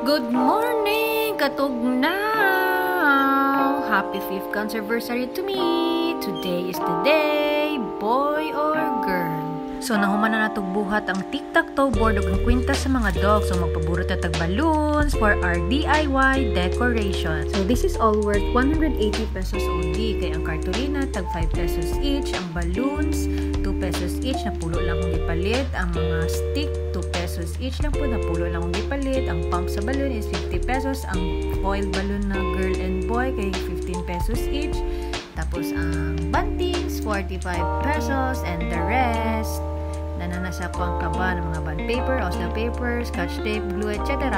Good morning! Katugnaw! Happy 5th anniversary to me! Today is the day, boy or girl. So, nahuman na natugbuhat ang tic-tac-toe board ug kwintas sa mga dogs. So, magpaburot na tag balloons for our DIY decoration. So, this is all worth 180 pesos only. Kaya ang cartolina, tag 5 pesos each. Ang balloons, 2 pesos each. Napulo lang kung ipalit. Ang mga stick, 2 pesos each lang po. Napulo lang kung ipalit. Ang pump sa balloon is 50 pesos. Ang foil balloon na girl and boy, kaya 15 pesos each. Tapos, ang bantings, 45 pesos. And the rest, nananasa po ang kaba ng mga bond paper, osna paper, scotch tape, glue, etc.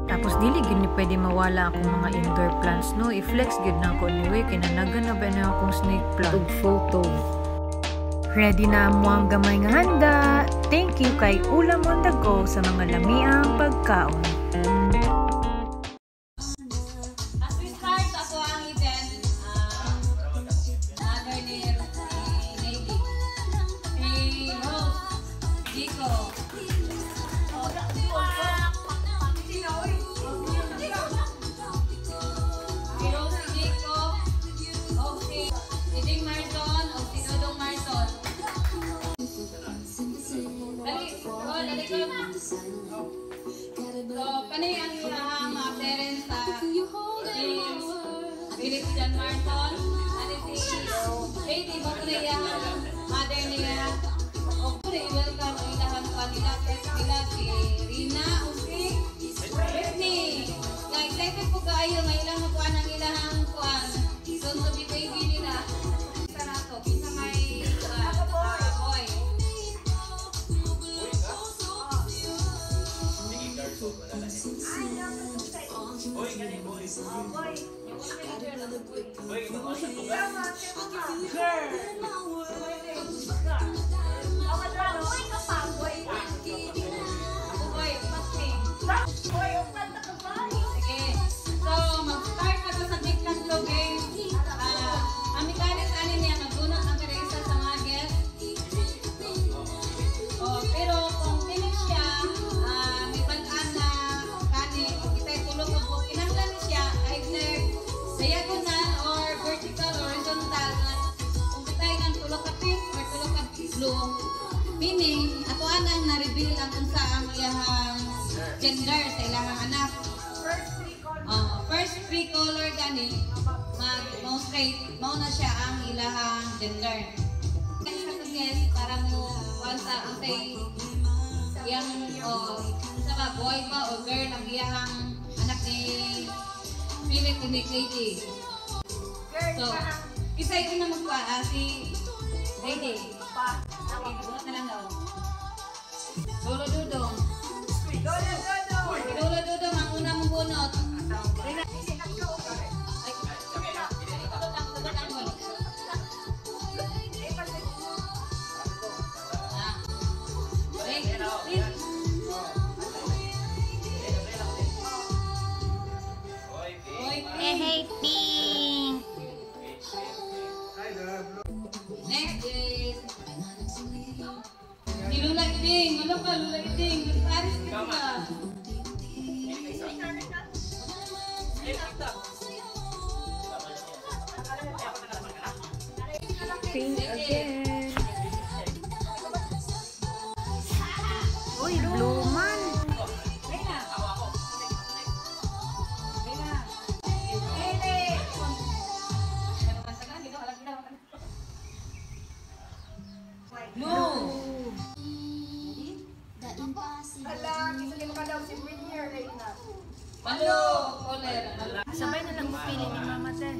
Tapos dili gid ni pwede mawala akong mga indoor plants no. I-flex gid na ko anyway kinanagan na ba na akong snake plant ug photo. Ready na mo ang gamay nga handa. Thank you kay Ulam on the Go sa mga lamiang pagkaon. So, kani ang iyang mga parents sa James, Philip John Marson, and si Lady Bacrea, mother niya. Okay, welcome ang ilahang kanila, nila si Rina, si Britney. Na-excited po kayo, may ilang kuan ang ilahang kuan. So, to be baby nila. Isa na to, isa may boy. Boy, gani boy. Boy. Boy, meaning, ato anang na-reveal ang unsa ang ilahang gender sa ilahang anak. First three color gani, mo straight, mo na siya ang ilahang gender. Kasi sa guess, para mo, once ang say, yung, sa ba, boy ba o girl ang ilahang anak ni Philip ni Lady. So, isa ito na magpa, si Lady. Okay, bunot na lang daw. Lolo Dudong. Lolo Dudong ang una mong bunot. Hey, pink! Next is si Lula Iding. Ano ka, Lula Iding? Paris ka ba? Pink again. Uy, blue man. No! Malo! Color! Sabay na lang pupili ni Mama Te.